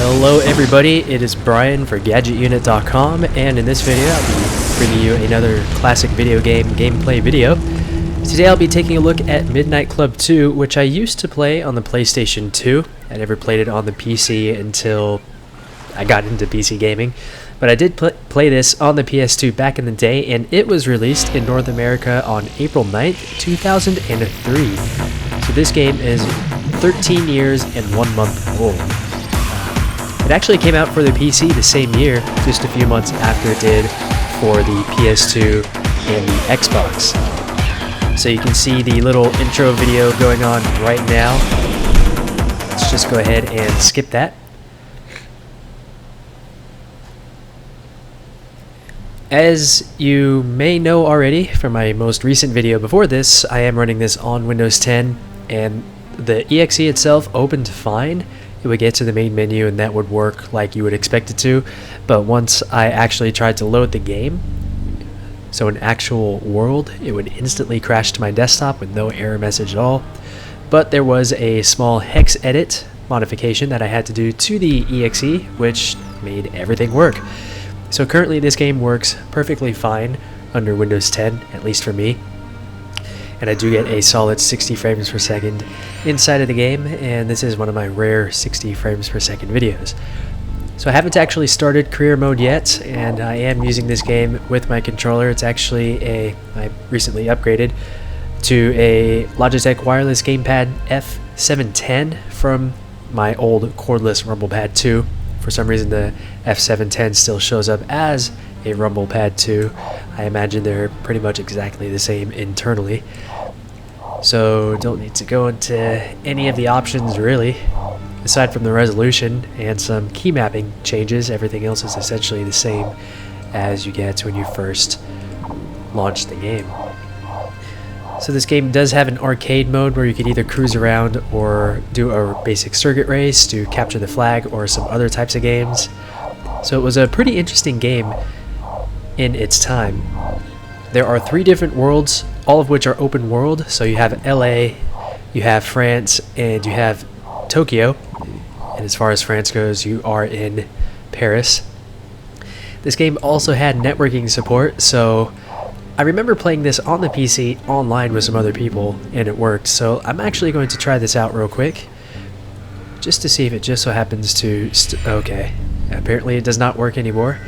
Hello everybody, it is Brian for GadgetUnit.com, and in this video I'll be bringing you another classic video game gameplay video. Today I'll be taking a look at Midnight Club 2, which I used to play on the PlayStation 2. I never played it on the PC until I got into PC gaming, but I did play this on the PS2 back in the day, and it was released in North America on April 9th, 2003. So this game is 13 years and 1 month old. It actually came out for the PC the same year, just a few months after it did for the PS2 and the Xbox. So you can see the little intro video going on right now. Let's just go ahead and skip that. As you may know already from my most recent video before this, I am running this on Windows 10, and the exe itself opened fine. It would get to the main menu and that would work like you would expect it to, but once I actually tried to load the game, so an actual world, it would instantly crash to my desktop with no error message at all. But there was a small hex edit modification that I had to do to the exe, which made everything work. So currently this game works perfectly fine under Windows 10, at least for me. And I do get a solid 60 frames per second inside of the game, and this is one of my rare 60 frames per second videos. So I haven't actually started career mode yet, and I am using this game with my controller. It's actually I recently upgraded to a Logitech wireless gamepad F710 from my old cordless Rumble Pad 2. For some reason the F710 still shows up as a Rumble Pad 2. I imagine they're pretty much exactly the same internally. So don't need to go into any of the options really. Aside from the resolution and some key mapping changes, everything else is essentially the same as you get when you first launch the game. So this game does have an arcade mode where you can either cruise around or do a basic circuit race to capture the flag or some other types of games. So it was a pretty interesting game in its time. There are 3 different worlds, all of which are open world. So you have LA, you have France, and you have Tokyo. And as far as France goes, you are in Paris. This game also had networking support, so I remember playing this on the PC online with some other people, and it worked. So I'm actually going to try this out real quick, just to see if it just so happens to... okay, apparently it does not work anymore.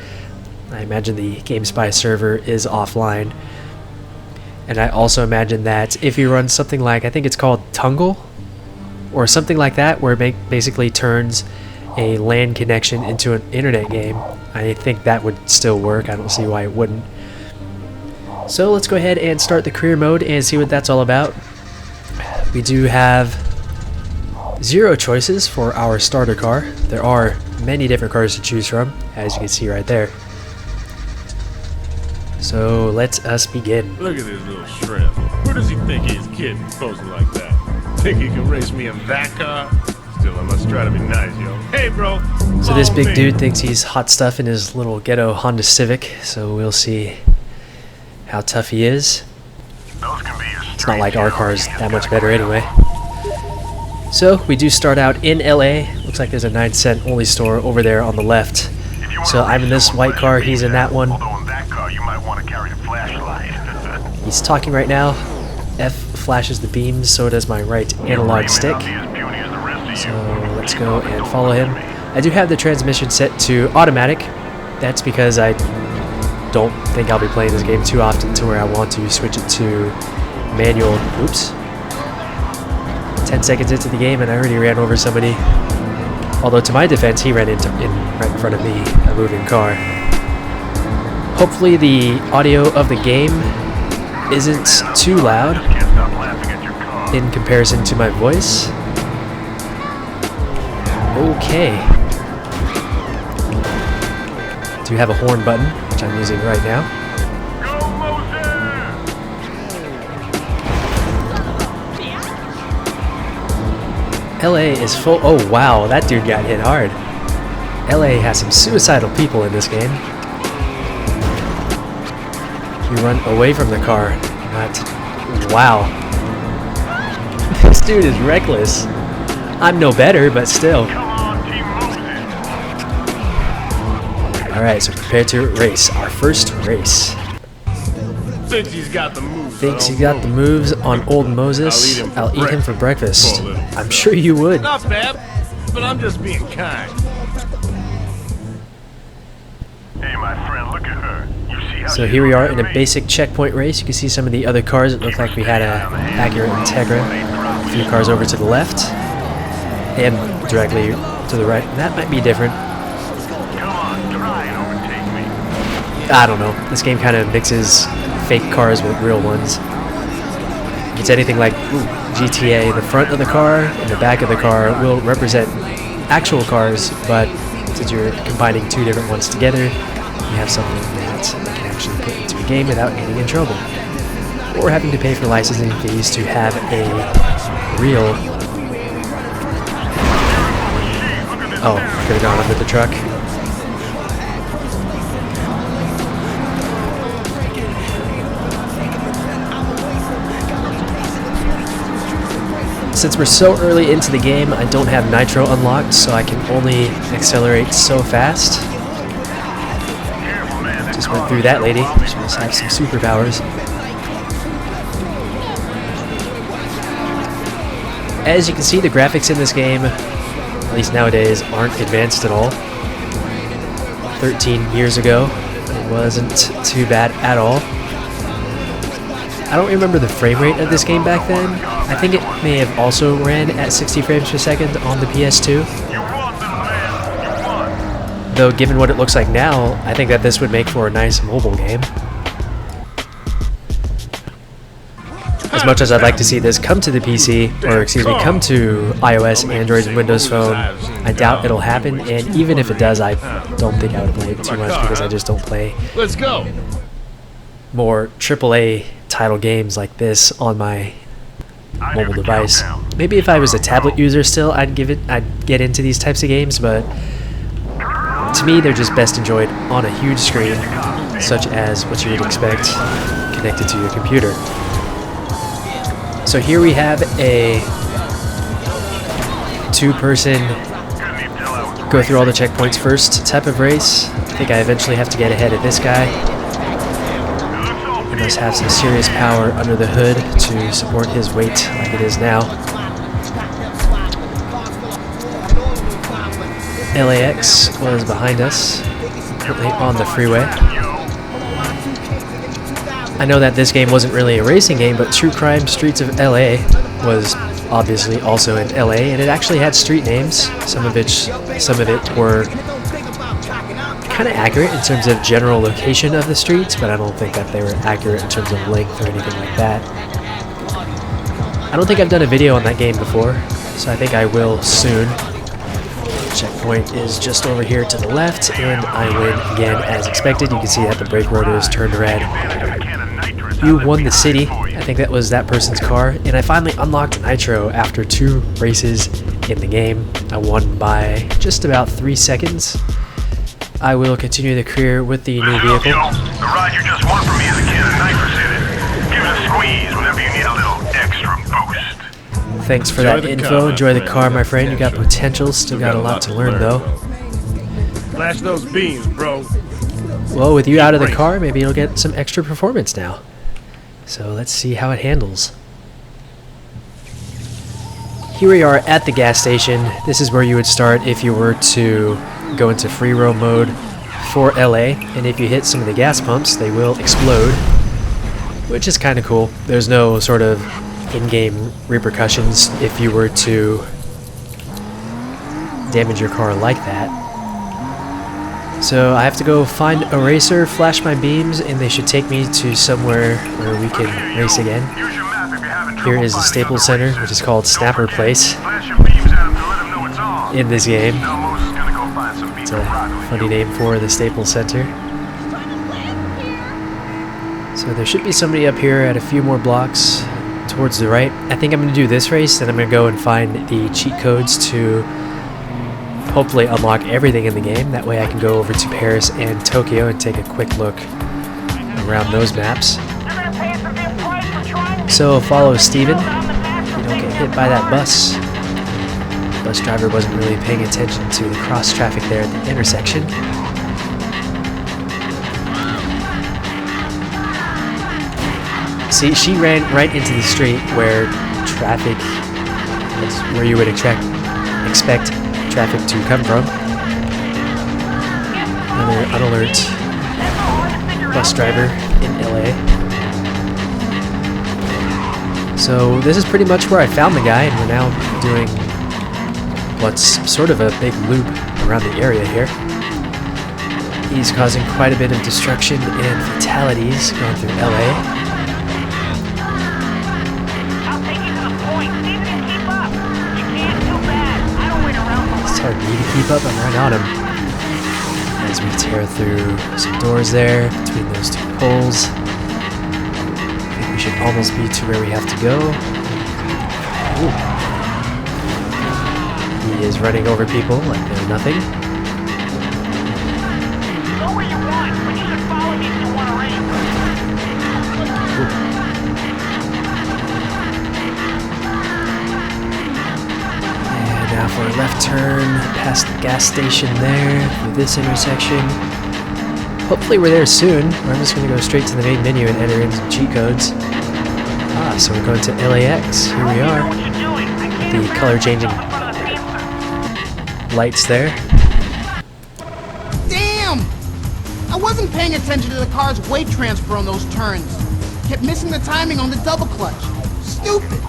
I imagine the GameSpy server is offline. And I also imagine that if you run something like, I think it's called Tungle, or something like that, where it basically turns a LAN connection into an internet game, I think that would still work. I don't see why it wouldn't. So let's go ahead and start the career mode and see what that's all about. We do have 0 choices for our starter car. There are many different cars to choose from, as you can see right there. So let us begin. Look at this little shrimp. Where does he think he is kidding, posing like that? Think he can race me in that car? Still, I must try to be nice, yo. Hey, bro. So this big dude thinks he's hot stuff in his little ghetto Honda Civic, so we'll see how tough he is. It's not like our car's that much better anyway. So we do start out in LA. Looks like there's a 9-cent only store over there on the left. So I'm in this white car, he's in that one. He's talking right now. F flashes the beams, so does my right analog stick. So let's go and follow him. I do have the transmission set to automatic. That's because I don't think I'll be playing this game too often to where I want to switch it to manual. Oops. 10 seconds into the game and I already ran over somebody. Although to my defense, he ran right in front of me, a moving car. Hopefully the audio of the game isn't too loud in comparison to my voice. Okay. Do have a horn button, which I'm using right now. LA is full. Oh wow, that dude got hit hard. LA has some suicidal people in this game. You run away from the car. Wow. This dude is reckless. I'm no better, but still. Alright, so prepare to race. Our first race. Thinks he's got the moves. Thinks he got the moves on old Moses. I'll eat him for breakfast. I'm sure you would. Not bad, but I'm just being kind. Hey, my friend, look at her. You see how So here we are in a basic checkpoint race. You can see some of the other cars. It looked like we had a Acura Integra. A few cars over to the left and directly to the right. That might be different. Come on, try and overtake me. I don't know. This game kind of mixes fake cars with real ones. If it's anything like GTA, the front of the car and the back of the car will represent actual cars, but since you're combining two different ones together, you have something that you can actually put into a game without getting in trouble. Or having to pay for licensing fees to have a real... Oh, could have gone under the truck. Since we're so early into the game, I don't have nitro unlocked, so I can only accelerate so fast. Just went through that lady. She must have some superpowers. As you can see, the graphics in this game, at least nowadays, aren't advanced at all. 13 years ago, it wasn't too bad at all. I don't remember the frame rate of this game back then. I think it may have also ran at 60 frames per second on the PS2. Though given what it looks like now, I think that this would make for a nice mobile game. As much as I'd like to see this come to the PC, or excuse me, come to iOS, Android, and Windows Phone, I doubt it'll happen, and even if it does, I don't think I would play it too much because I just don't play Let's go. more AAA title games like this on my mobile device. Maybe if I was a tablet user still, I'd get into these types of games, but to me they're just best enjoyed on a huge screen, such as what you would expect connected to your computer. So here we have a two-person go through all the checkpoints first type of race. I think I eventually have to get ahead of this guy. He must have some serious power under the hood to support his weight like it is now. LAX was behind us, currently on the freeway. I know that this game wasn't really a racing game, but True Crime Streets of LA was obviously also in LA, and it actually had street names. Some of it were kind of accurate in terms of general location of the streets, but I don't think that they were accurate in terms of length or anything like that. I don't think I've done a video on that game before, so I think I will soon. Checkpoint is just over here to the left, and I win again as expected. You can see that the brake rotor is turned red. You won the city. I think that was that person's car, and I finally unlocked Nitro after 2 races in the game. I won by just about 3 seconds. I will continue the career with the new vehicle. The ride you just won from me as a kid at Nitrous in it. Give it a squeeze whenever you need a little extra boost. Thanks for that info. Enjoy the car, my friend. You got potential. Still got a lot to learn, though. Flash those beams, bro. Well, with you out of the car, maybe you'll get some extra performance now. So let's see how it handles. Here we are at the gas station. This is where you would start if you were to go into free roam mode for LA. And if you hit some of the gas pumps, they will explode, which is kind of cool. There's no sort of in-game repercussions if you were to damage your car like that. So I have to go find a racer, flash my beams, and they should take me to somewhere where we can race again. Here is the Staples Center, which is called Snapper Place in this game. It's a funny name for the Staples Center. So there should be somebody up here at a few more blocks towards the right. I think I'm going to do this race, then I'm going to go and find the cheat codes to hopefully unlock everything in the game. That way I can go over to Paris and Tokyo and take a quick look around those maps. So follow Steven. You don't get hit by that bus. The bus driver wasn't really paying attention to the cross traffic there at the intersection. See, she ran right into the street where traffic, that's where you would expect traffic to come from. Another unalert bus driver in LA. So this is pretty much where I found the guy, and we're now doing what's sort of a big loop around the area here. He's causing quite a bit of destruction and fatalities going through LA. It's hard for me to keep up. I'm right on him. As we tear through some doors there between those two poles. I think we should almost be to where we have to go. Ooh. He is running over people like they're nothing. Go where you want, but you should follow me if you want to race. And now for a left turn past the gas station there through this intersection. Hopefully we're there soon. I'm just going to go straight to the main menu and enter in some cheat codes. Ah, so we're going to LAX. Here we are. The color changing lights there. Damn! I wasn't paying attention to the car's weight transfer on those turns. Kept missing the timing on the double clutch. Stupid.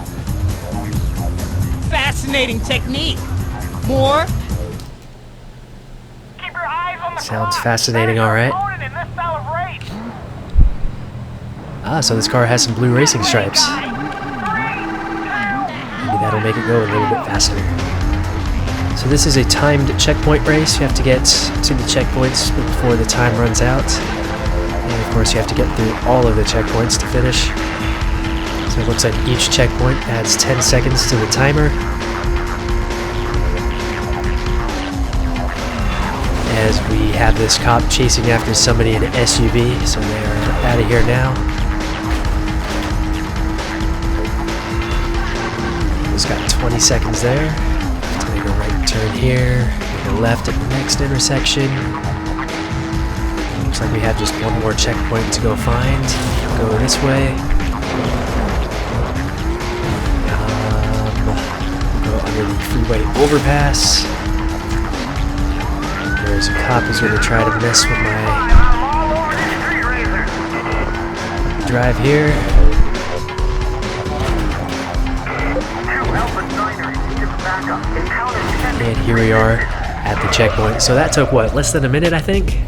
Fascinating technique. More? Keep your eyes on the Sounds clock. fascinating, all right. In this style of race. Ah, so this car has some blue racing stripes. Maybe that'll make it go a little bit faster. So this is a timed checkpoint race. You have to get to the checkpoints before the time runs out. And of course you have to get through all of the checkpoints to finish. So it looks like each checkpoint adds 10 seconds to the timer. As we have this cop chasing after somebody in an SUV, so they're out of here now. Just got 20 seconds there. To make a right turn here, make a left at the next intersection. Looks like we have just one more checkpoint to go find. Go this way. Go under the freeway overpass. There's a cop who's going to try to mess with my drive here. And here we are at the checkpoint. So that took what, less than a minute, I think?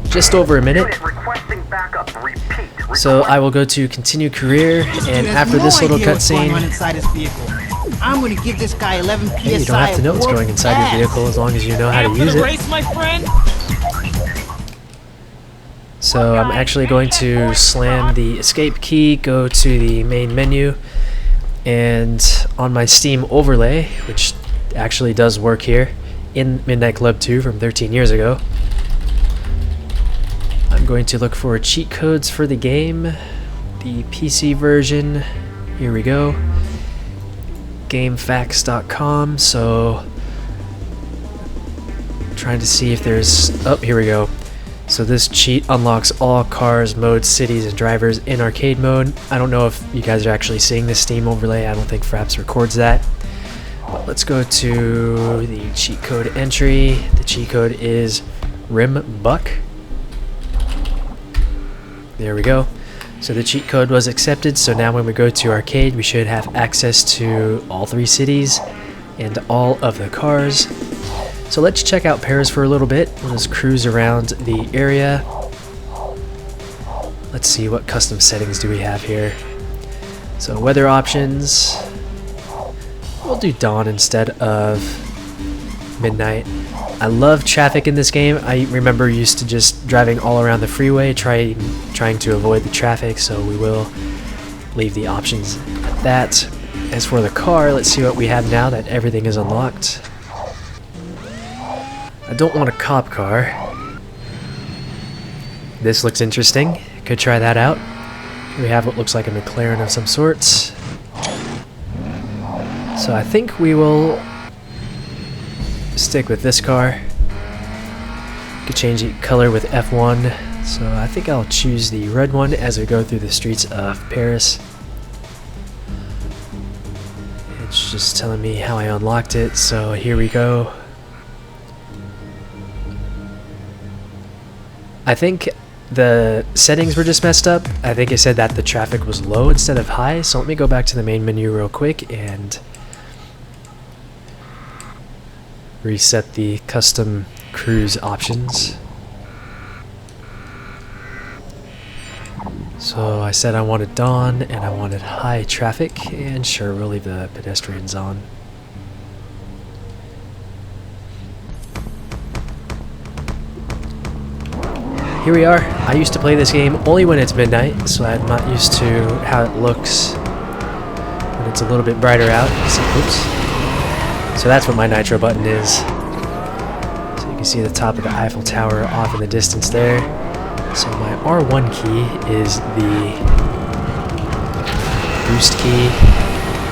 Just over a minute. So I will go to continue career, and after this little cutscene, I'm going to give this guy 11 PSI. hey, you don't have to know what's going inside your vehicle as long as you know how to use it. Race, my friend. So I'm actually going to slam the escape key, go to the main menu, and on my Steam overlay, which actually does work here in Midnight Club 2 from 13 years ago, I'm going to look for cheat codes for the game, the PC version. Here we go. GameFAQs.com. So trying to see if there's, oh, here we go. So this cheat unlocks all cars, modes, cities, and drivers in arcade mode. I don't know if you guys are actually seeing the Steam overlay. I don't think Fraps records that. But let's go to the cheat code entry. The cheat code is RimBuck. There we go. So the cheat code was accepted, so now when we go to arcade, we should have access to all 3 cities and all of the cars. So let's check out Paris for a little bit. We'll just cruise around the area. Let's see, what custom settings do we have here. So weather options. We'll do dawn instead of midnight. I love traffic in this game. I remember used to just driving all around the freeway trying to avoid the traffic, so we will leave the options at that. As for the car, let's see what we have now that everything is unlocked. I don't want a cop car. This looks interesting. Could try that out. We have what looks like a McLaren of some sorts. So I think we will stick with this car. Could change the color with F1. So I think I'll choose the red one as we go through the streets of Paris. It's just telling me how I unlocked it, so here we go. I think the settings were just messed up. I think it said that the traffic was low instead of high, so let me go back to the main menu real quick and reset the custom cruise options. So I said I wanted dawn and I wanted high traffic, and sure, we'll leave the pedestrians on. Here we are. I used to play this game only when it's midnight, so I'm not used to how it looks when it's a little bit brighter out. So, oops. So that's what my nitro button is. So you can see the top of the Eiffel Tower off in the distance there. So my R1 key is the boost key.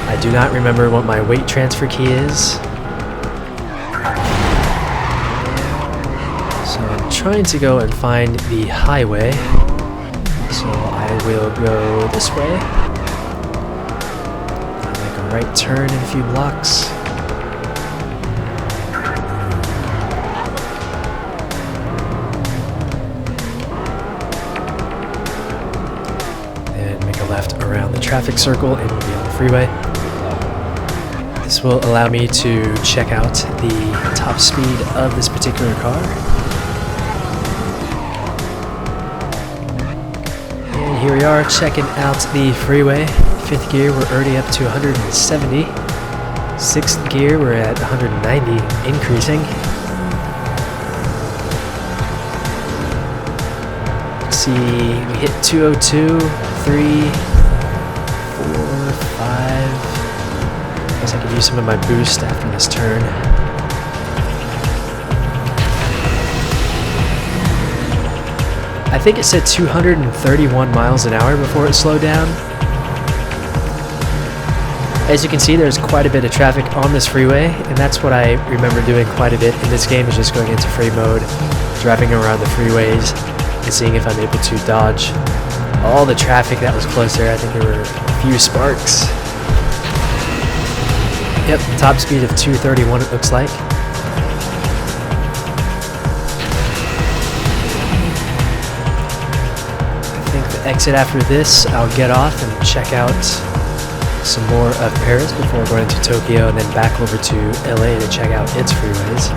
I do not remember what my weight transfer key is. So I'm trying to go and find the highway. So I will go this way. I'll make a right turn in a few blocks. And make a left around the traffic circle and we'll be on the freeway. This will allow me to check out the top speed of this particular car. Here we are checking out the freeway. 5th gear, we're already up to 170. 6th gear, we're at 190, increasing. Let's see, we hit 202, 3, 4, 5. Guess I could use some of my boost after this turn. I think it said 231 miles an hour before it slowed down. As you can see, there's quite a bit of traffic on this freeway, and that's what I remember doing quite a bit in this game, is just going into free mode, driving around the freeways, and seeing if I'm able to dodge all the traffic that was close there. I think there were a few sparks. Yep, top speed of 231 it looks like. Exit after this, I'll get off and check out some more of Paris before going to Tokyo and then back over to LA to check out its freeways.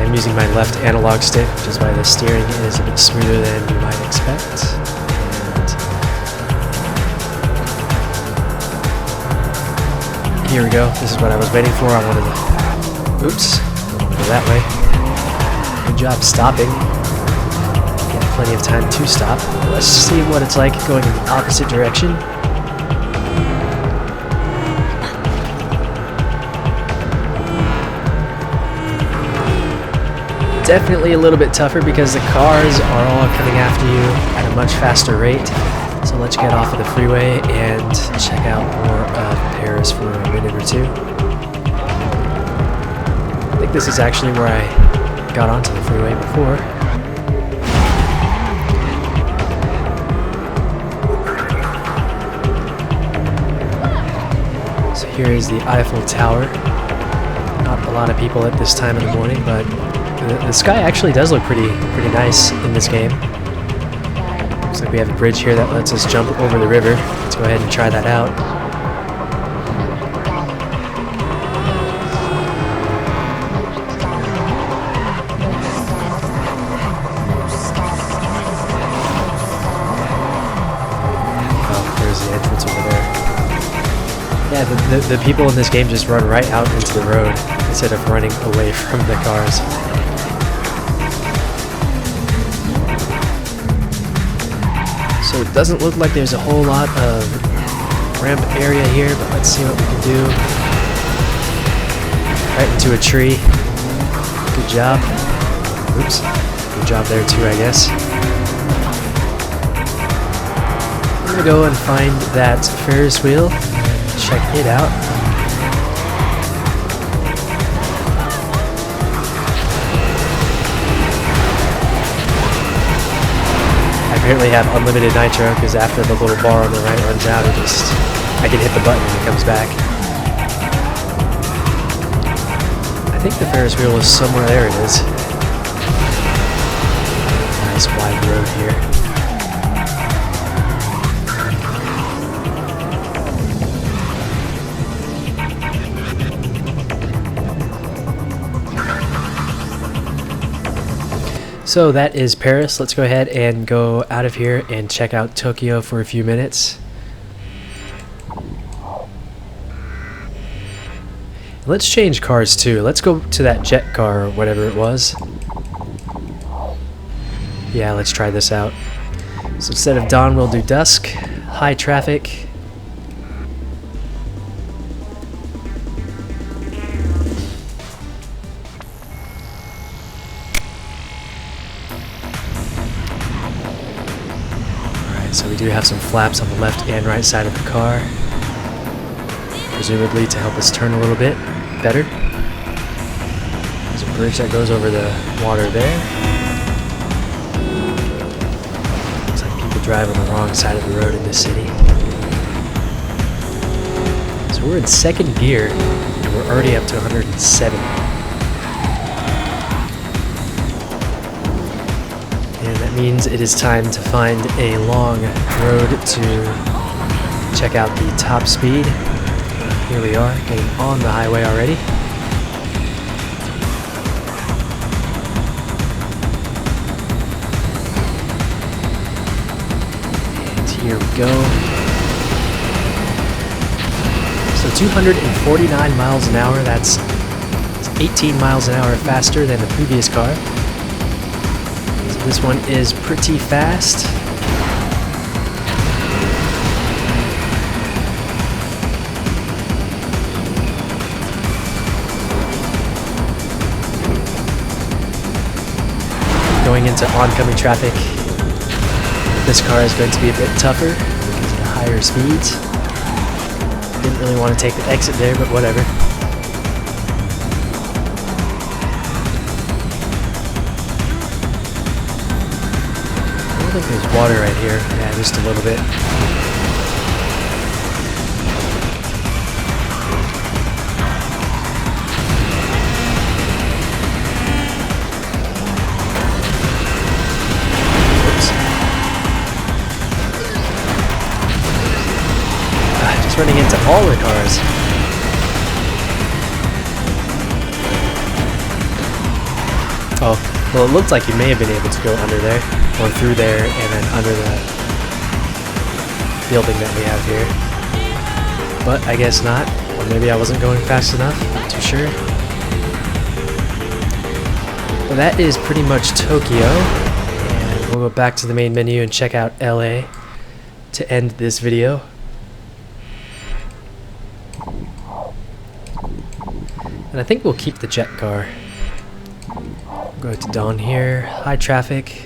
I'm using my left analog stick, which is why the steering is a bit smoother than you might expect. And here we go. This is what I was waiting for. I wanted to... Oops, don't want to go that way. Good job stopping. Got plenty of time to stop. Let's see what it's like going in the opposite direction. Definitely a little bit tougher because the cars are all coming after you at a much faster rate. So let's get off of the freeway and check out more of Paris for a minute or two. I think this is actually where I got onto the freeway before. So here is the Eiffel Tower. Not a lot of people at this time of the morning, but the sky actually does look pretty nice in this game. Looks like we have a bridge here that lets us jump over the river. Let's go ahead and try that out. Yeah, the people in this game just run right out into the road instead of running away from the cars. So it doesn't look like there's a whole lot of ramp area here, but let's see what we can do. Right into a tree. Good job. Oops. Good job there too, I guess. I'm gonna go and find that Ferris wheel. Check it out. apparently have unlimited nitro, because after the little bar on the right runs out, I can hit the button and it comes back. I think the Ferris wheel is somewhere. There it is. Nice wide road here. So that is Paris. Let's go ahead and go out of here and check out Tokyo for a few minutes. Let's change cars too. Let's go to that jet car or whatever it was. Yeah, let's try this out. So instead of dawn, we'll do dusk. High traffic. So we do have some flaps on the left and right side of the car, presumably to help us turn a little bit better. There's a bridge that goes over the water there. Looks like people drive on the wrong side of the road in this city. So we're in second gear and we're already up to 107. And that means it is time to find a long road to check out the top speed. Here we are, getting on the highway already. And here we go. So 249 miles an hour, that's 18 miles an hour faster than the previous car. This one is pretty fast. Going into oncoming traffic. This car is going to be a bit tougher because of the higher speeds. Didn't really want to take the exit there, but whatever. I think there's water right here. Yeah, just a little bit. Oops. Just running into all the cars. Oh, well, it looked like you may have been able to go under there. Going through there and then under that building that we have here. But I guess not. Or maybe I wasn't going fast enough. Not too sure. But that is pretty much Tokyo. And we'll go back to the main menu and check out LA to end this video. And I think we'll keep the jet car. Go to dawn here. High traffic.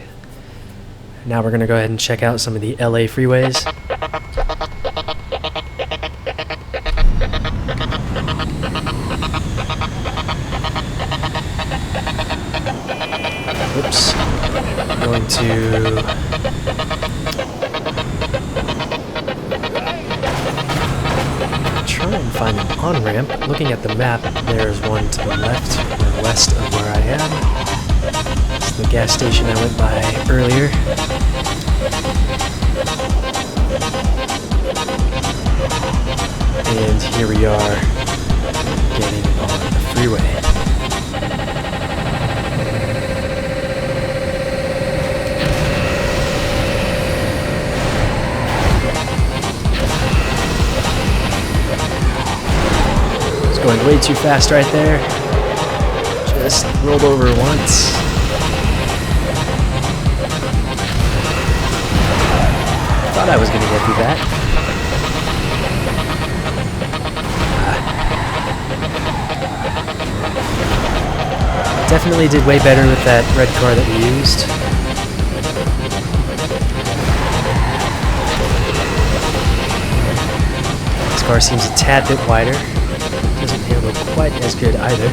Now we're going to go ahead and check out some of the LA freeways. Oops. I'm going to try and find an on-ramp. Looking at the map, there's one to the left or west of where I am. It's the gas station I went by earlier. And here we are, getting on the freeway. It's going way too fast right there. Just rolled over once. Thought I was going to get through that. Definitely did way better with that red car that we used. This car seems a tad bit wider. Doesn't handle quite as good either.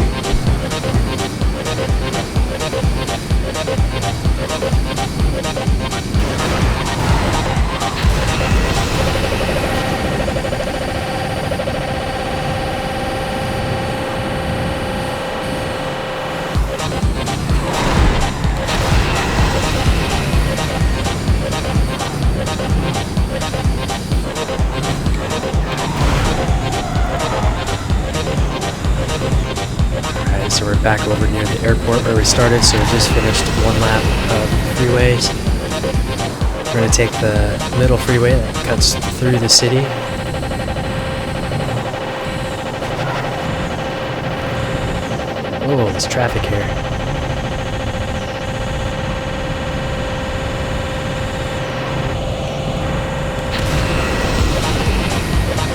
back over near the airport where we started, so we just finished one lap of freeways. We're going to take the middle freeway that cuts through the city. Oh, there's traffic here.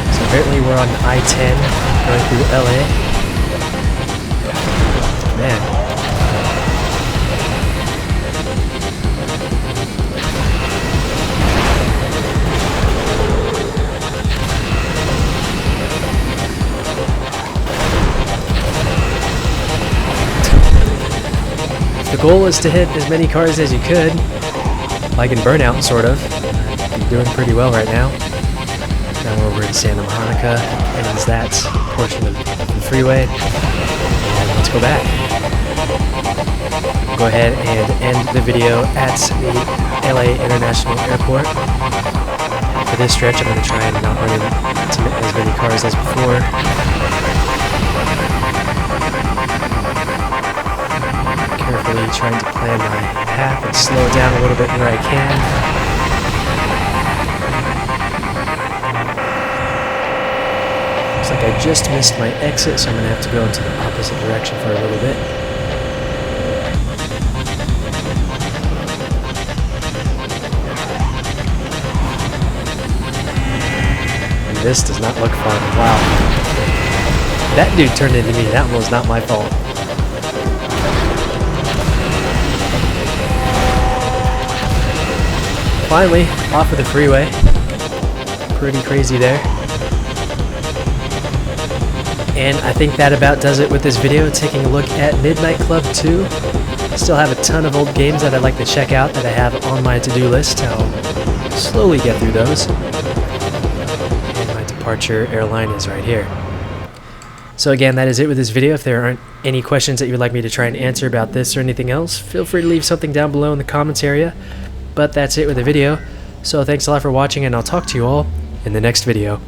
So apparently we're on I-10 going through LA. Man. The goal is to hit as many cars as you could, like in Burnout, sort of. You're doing pretty well right now. Now we're over in Santa Monica, and it's that portion of the freeway. And let's go back. Go ahead and end the video at the LA International Airport. For this stretch, I'm going to try and not run into as many cars as before. Carefully trying to plan my path and slow it down a little bit where I can. Looks like I just missed my exit, so I'm going to have to go into the opposite direction for a little bit. And this does not look fun. Wow. That dude turned into me. That one was not my fault. Finally, off of the freeway. Pretty crazy there. And I think that about does it with this video, taking a look at Midnight Club 2. Still have a ton of old games that I'd like to check out that I have on my to-do list. I'll slowly get through those. And my departure airline is right here. So again, that is it with this video. If there aren't any questions that you would like me to try and answer about this or anything else, feel free to leave something down below in the comments area. But that's it with the video. So thanks a lot for watching, and I'll talk to you all in the next video.